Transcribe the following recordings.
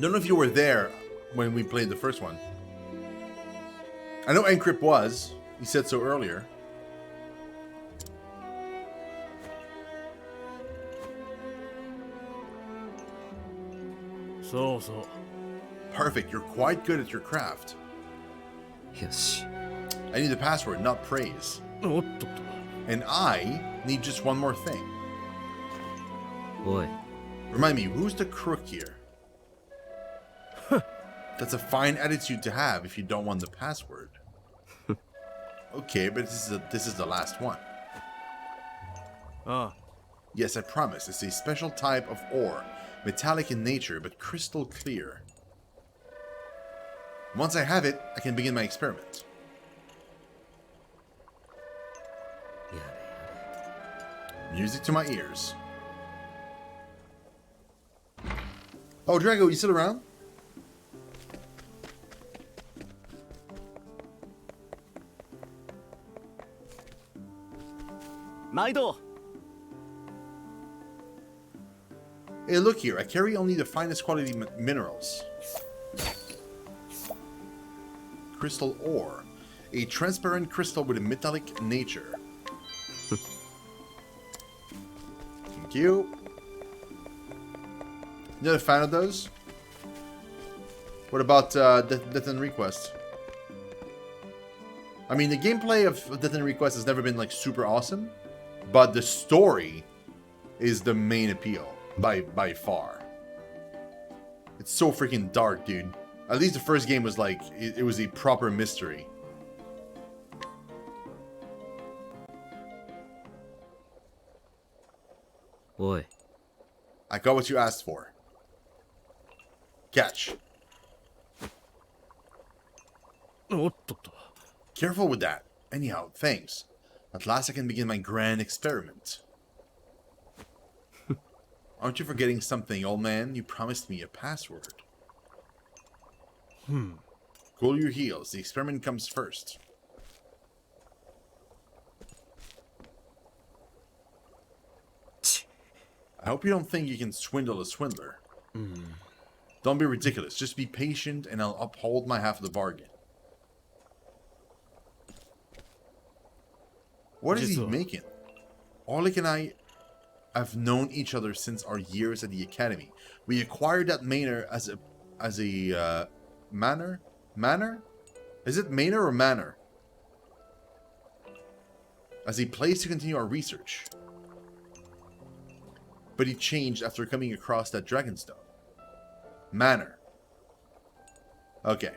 Don't know if you were there when we played the first one. I know Encrypt was. He said so earlier. So. Perfect. You're quite good at your craft. Yoshi. I need the password, not praise. And I need just one more thing. Oi. Remind me, who's the crook here? That's a fine attitude to have if you don't want the password. Okay, but this is the last one. Yes, I promise. It's a special type of ore. Metallic in nature, but crystal clear. Once I have it, I can begin my experiment. Music to my ears. Oh, Drago, you still around? Maido. Hey, look here. I carry only the finest quality minerals. Crystal ore. A transparent crystal with a metallic nature. Thank you. You not a fan of those? What about Death and Request? I mean, the gameplay of Death and Request has never been like super awesome, but the story is the main appeal by far. It's so freaking dark, dude. At least the first game was like it was a proper mystery. Oi. I got what you asked for. Catch. Careful with that. Anyhow, thanks. At last I can begin my grand experiment. Aren't you forgetting something, old man? You promised me a password. Cool your heels. The experiment comes first. I hope you don't think you can swindle a swindler. Don't be ridiculous. Just be patient and I'll uphold my half of the bargain. What is he making? Orlik and I have known each other since our years at the academy. We acquired that manor as a manor? Manor? Is it manor or manor? As a place to continue our research. But he changed after coming across that dragonstone. Manor. Okay.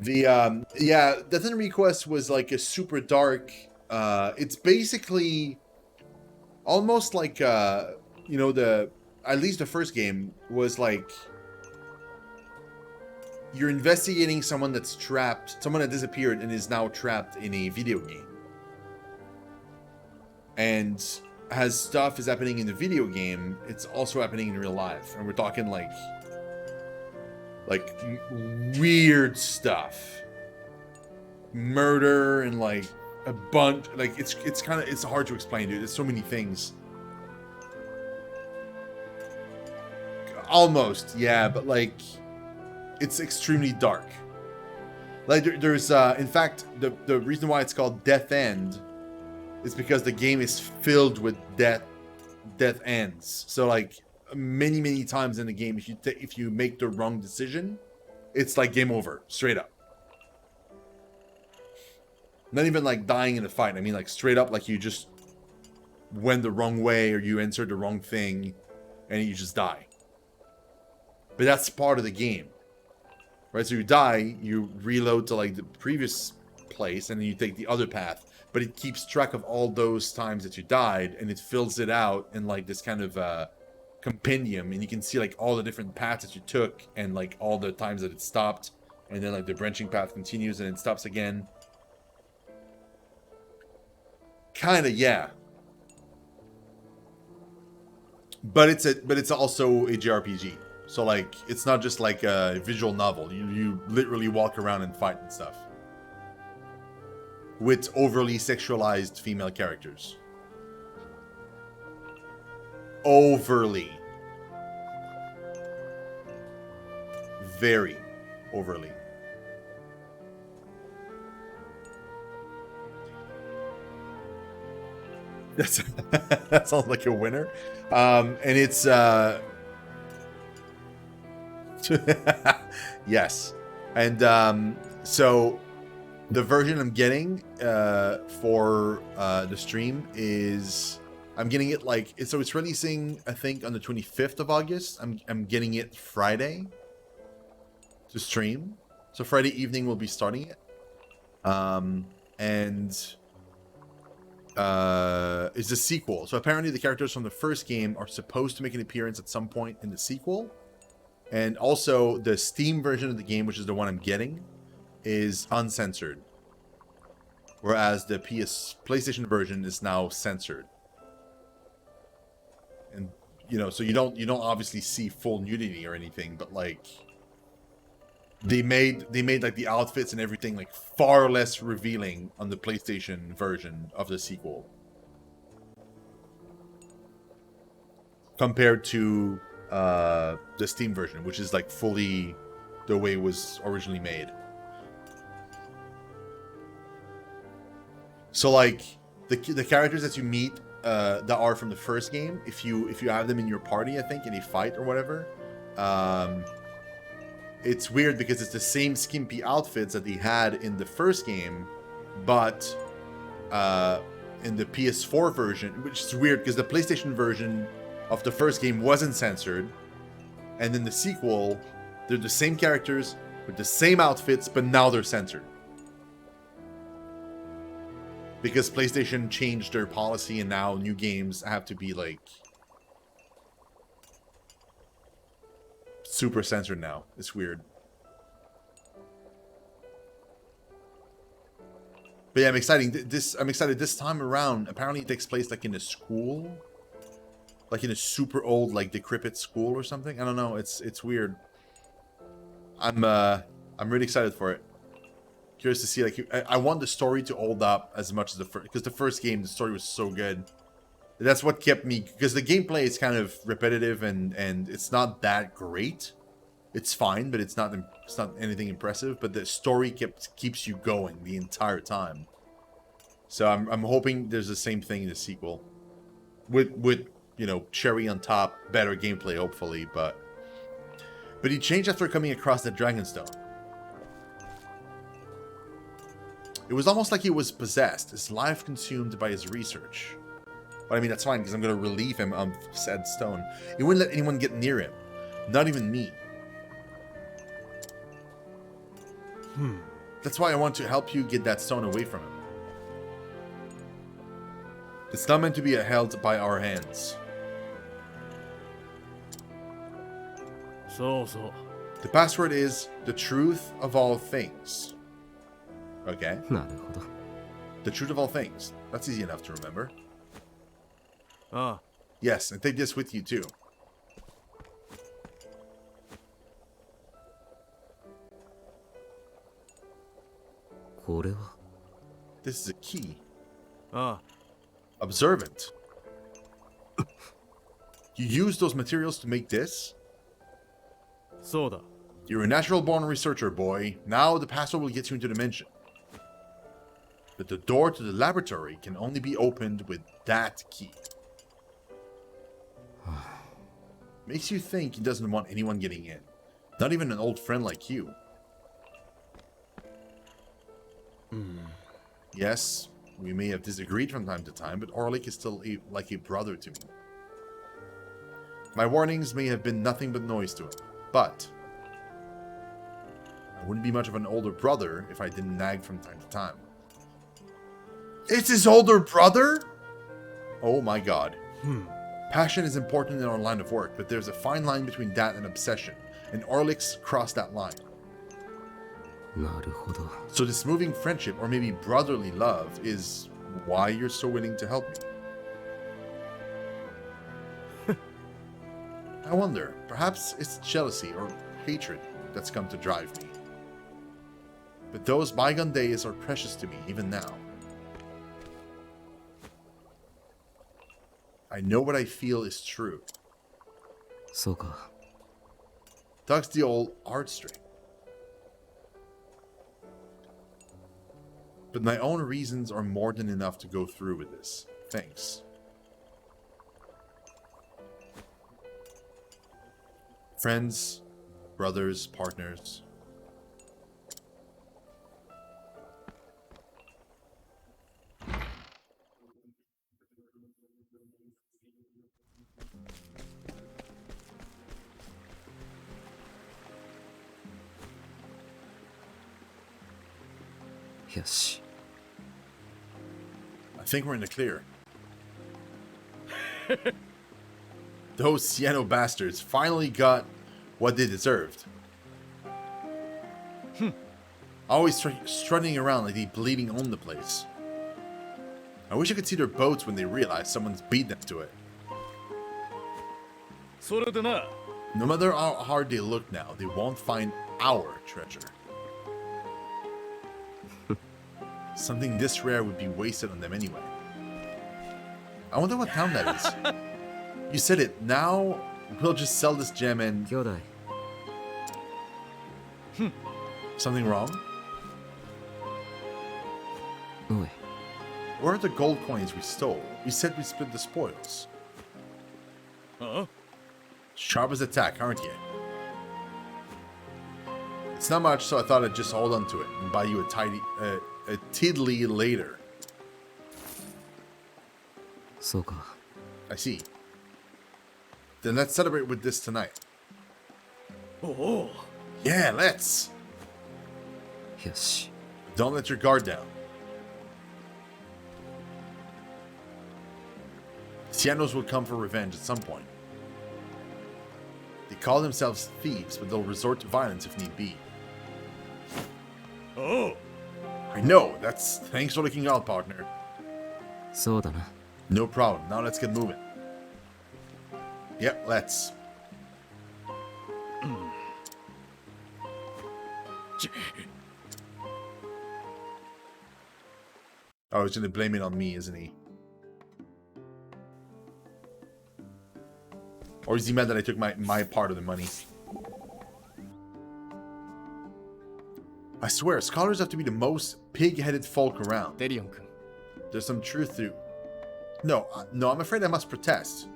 Yeah, Death and Request was like a super dark, it's basically almost like, you know, at least the first game was like, you're investigating someone that's trapped, someone that disappeared and is now trapped in a video game. And as stuff is happening in the video game, it's also happening in real life. And we're talking like weird stuff, murder and like a bunch, like it's hard to explain, dude. There's so many things. Almost, yeah, but like it's extremely dark. Like there's in fact the reason why it's called Death End is because the game is filled with death ends. So like many times in the game, if you make the wrong decision, it's like game over, straight up. Not even like dying in a fight. I mean like straight up, like you just went the wrong way or you answered the wrong thing and you just die. But that's part of the game, right? So you die, you reload to like the previous place and then you take the other path, but it keeps track of all those times that you died and it fills it out in like this kind of compendium, and you can see like all the different paths that you took and like all the times that it stopped, and then like the branching path continues and it stops again. Kind of, yeah. But it's also a JRPG. So like it's not just like a visual novel. You literally walk around and fight and stuff. With overly sexualized female characters. overly. Very overly. That sounds like a winner. And it's yes. And so the version I'm getting for the stream is I'm getting it like so it's releasing I think on the 25th of August. I'm getting it Friday to stream. So Friday evening we'll be starting it. And is the sequel. So apparently the characters from the first game are supposed to make an appearance at some point in the sequel. And also the Steam version of the game, which is the one I'm getting, is uncensored. Whereas the PlayStation version is now censored. And you know, so you don't obviously see full nudity or anything, but like they made like the outfits and everything like far less revealing on the PlayStation version of the sequel compared to the Steam version, which is like fully the way it was originally made. So like the characters that you meet that are from the first game, if you have them in your party, I think in a fight or whatever, it's weird because it's the same skimpy outfits that they had in the first game, but in the PS4 version, which is weird because the PlayStation version of the first game wasn't censored, and in the sequel, they're the same characters with the same outfits, but now they're censored. Because PlayStation changed their policy and now new games have to be like super censored now. It's weird. But yeah, I'm excited this time around. Apparently it takes place like in a school. Like in a super old, like decrepit school or something. I don't know. It's weird. I'm really excited for it. Curious to see, like, I want the story to hold up as much as the first, because the first game, the story was so good. That's what kept me, because the gameplay is kind of repetitive and it's not that great. It's fine, but it's not anything impressive. But the story keeps you going the entire time. So I'm hoping there's the same thing in the sequel, with you know, cherry on top, better gameplay hopefully. But he changed after coming across the Dragonstone. It was almost like he was possessed, his life consumed by his research. But I mean, that's fine, because I'm going to relieve him of said stone. He wouldn't let anyone get near him. Not even me. That's why I want to help you get that stone away from him. It's not meant to be held by our hands. So. The password is the truth of all things. Okay. なるほど。 The truth of all things. That's easy enough to remember. Ah. Yes, and take this with you too. This is a key. Ah. Observant. You use those materials to make this? そうだ。 You're a natural-born researcher, boy. Now the password will get you into the dimension. But the door to the laboratory can only be opened with that key. Makes you think he doesn't want anyone getting in. Not even an old friend like you. Yes, we may have disagreed from time to time, but Orlik is still like a brother to me. My warnings may have been nothing but noise to him, but I wouldn't be much of an older brother if I didn't nag from time to time. It's his older brother? Oh my god. Passion is important in our line of work, but there's a fine line between that and obsession, and Orlik's crossed that line. なるほど。 So this moving friendship, or maybe brotherly love, is why you're so willing to help me. I wonder, perhaps it's jealousy or hatred that's come to drive me. But those bygone days are precious to me, even now. I know what I feel is true. そうか。 Tugs the old heartstring. But my own reasons are more than enough to go through with this. Thanks. Friends, brothers, partners. Yoshi. I think we're in the clear. Those Shino bastards finally got what they deserved. Always strutting around like they bleeding on the place. I wish I could see their boats when they realize someone's beat them to it. それでな、 No matter how hard they look now, they won't find our treasure. Something this rare would be wasted on them anyway. I wonder what town that is. You said it. Now we'll just sell this gem and... 兄弟。 Something wrong? おい。 Where are the gold coins we stole? We said we split the spoils. あ Sharp as attack, aren't you? It's not much, so I thought I'd just hold on to it and buy you a tiddly later. そうか。 I see. Then let's celebrate with this tonight. おお、 Yeah, let's! よし。 Don't let your guard down. Shinos will come for revenge at some point. They call themselves thieves, but they'll resort to violence if need be. おお、 I know, that's thanks for looking out, partner. そうだな。 No problem, now let's get moving. Yep, let's. Oh, he's gonna blame it on me, isn't he? Or is he mad that I took my part of the money? I swear, scholars have to be the most pig-headed folk around. デリオン君、 There's some truth to... No, no, I'm afraid I must protest.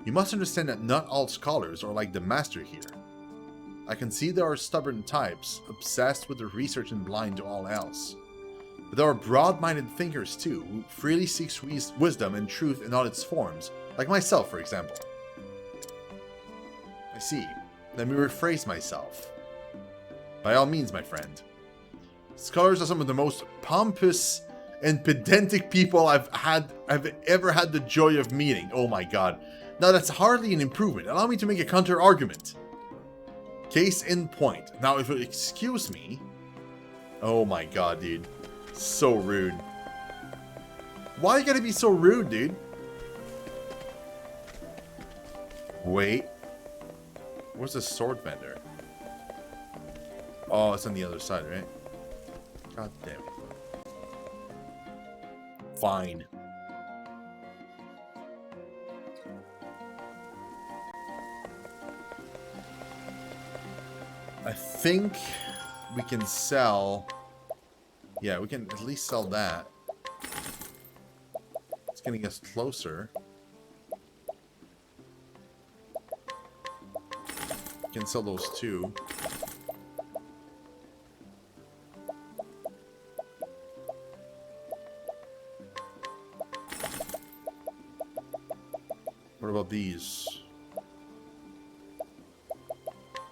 You must understand that not all scholars are like the master here. I can see there are stubborn types, obsessed with their research and blind to all else. But there are broad-minded thinkers too, who freely seek wisdom and truth in all its forms, like myself, for example. I see. Let me rephrase myself. By all means, my friend. Scholars are some of the most pompous and pedantic people I've ever had the joy of meeting. Oh my god. Now that's hardly an improvement. Allow me to make a counter-argument. Case in point. Now if you'll excuse me... Oh my god, dude. So rude. Why you gotta be so rude, dude? Wait. Where's the sword vendor? Oh, it's on the other side, right? God damn it. Fine. I think we can sell... Yeah, we can at least sell that. It's getting us closer. We can sell those two. What about these?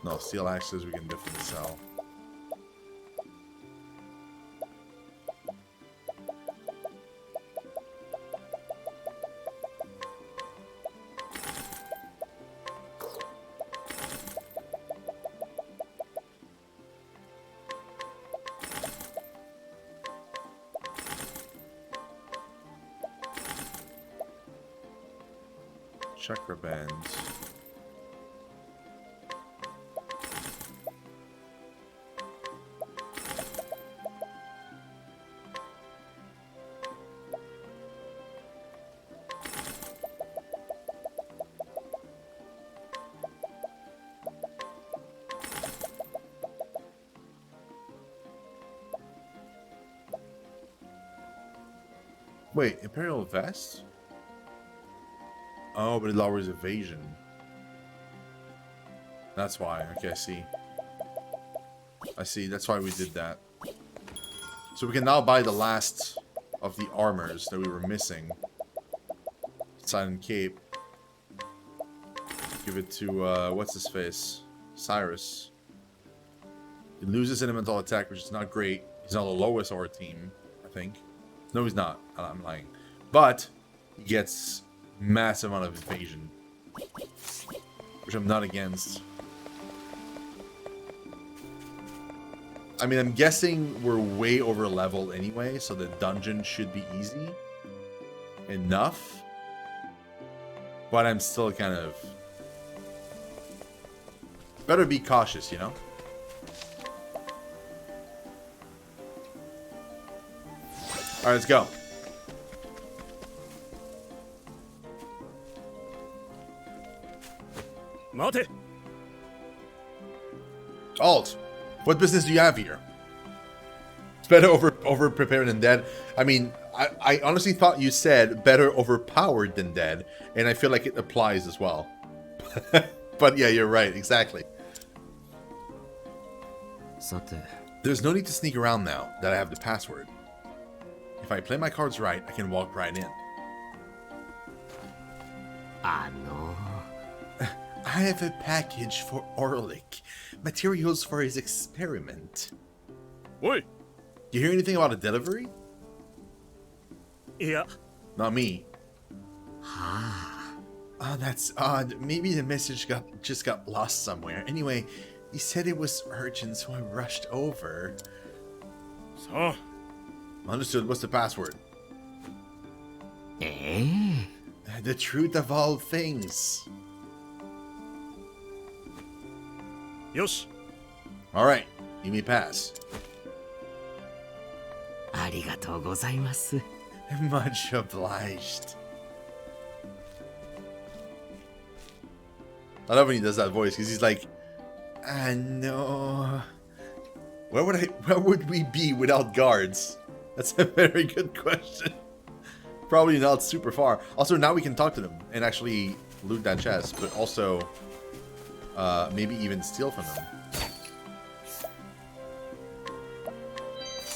No, steel axes we can definitely sell. Chakra bands. Wait, Imperial Vest? Oh, but it lowers evasion. That's why. Okay, I see. I see. That's why we did that. So we can now buy the last of the armors that we were missing. Silent Cape. Give it to, what's his face? Cyrus. He loses elemental attack, which is not great. He's not the lowest of our team, I think. No, he's not. I'm lying. But he gets massive amount of evasion, which I'm not against. I mean, I'm guessing we're way over leveled anyway, so the dungeon should be easy enough. But I'm still kind of... Better be cautious, you know? Alright, let's go. Mate. Alt, what business do you have here? It's better over prepared than dead. I mean, I honestly thought you said better overpowered than dead, and I feel like it applies as well. But yeah, you're right, exactly. さて There's no need to sneak around now that I have the password. If I play my cards right, I can walk right in. あ I have a package for Orlik. Materials for his experiment. おい。 You hear anything about a delivery? いや、 Not me. Oh, that's odd. Maybe the message just got lost somewhere. Anyway, he said it was urgent, so I rushed over. さあ。 Understood. What's the password? え The truth of all things. よし。 Alright, you may pass. ありがとうございます Much obliged. I love when he does that voice, because he's like, no. Where would we be without guards? That's a very good question. Probably not super far. Also, now we can talk to them and actually loot that chest, but also maybe even steal from them.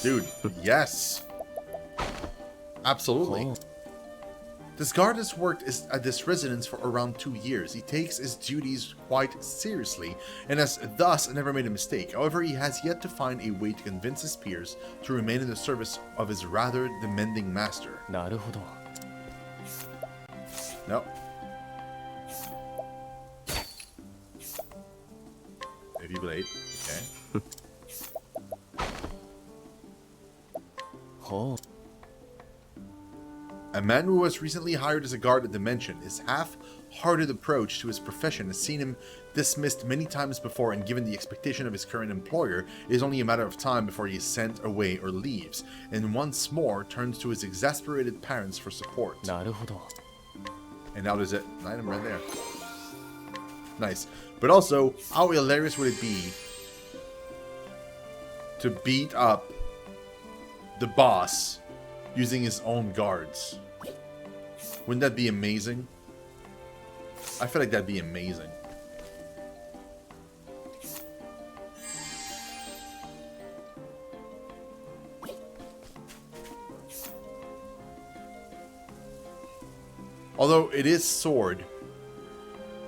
Dude, yes. Absolutely. Oh. This guard has worked at this residence for around 2 years. He takes his duties quite seriously and has thus never made a mistake. However, he has yet to find a way to convince his peers to remain in the service of his rather demanding master. なるほど Nope. Heavy blade. Okay. ほう A man who was recently hired as a guard at the mansion. His half-hearted approach to his profession has seen him dismissed many times before, and given the expectation of his current employer, it is only a matter of time before he is sent away or leaves, and once more turns to his exasperated parents for support. なるほど And now there's an item right there. Nice. But also, how hilarious would it be to beat up the boss using his own guards? Wouldn't that be amazing? I feel like that'd be amazing. Although it is sword.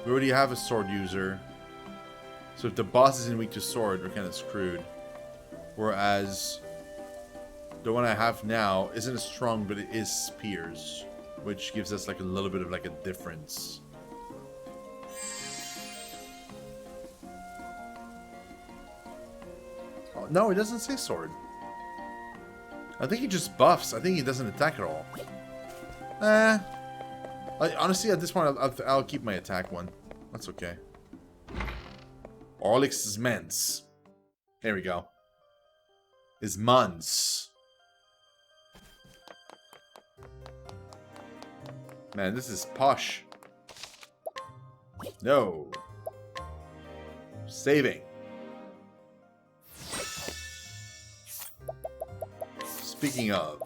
We already have a sword user. So if the boss isn't weak to sword, we're kind of screwed. Whereas the one I have now isn't as strong, but it is spears, which gives us like a little bit of like a difference. Oh, no, it doesn't say sword. I think he just buffs. I think he doesn't attack at all. Honestly, at this point, I'll keep my attack one. That's okay. Orlik's Mens. There we go. Is Mons. Man, this is posh. No. Saving. Speaking of.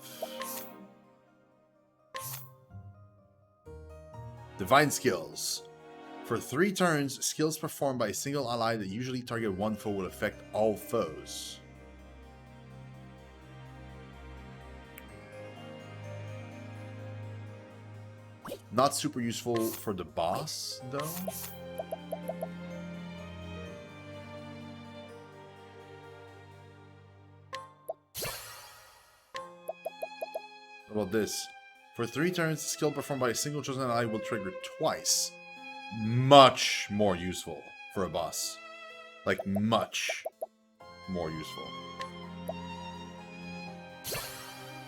Divine skills. For 3 turns, skills performed by a single ally that usually target one foe will affect all foes. Not super useful for the boss, though. How about this? For 3 turns, the skill performed by a single chosen ally will trigger twice. Much more useful for a boss. Like, much more useful.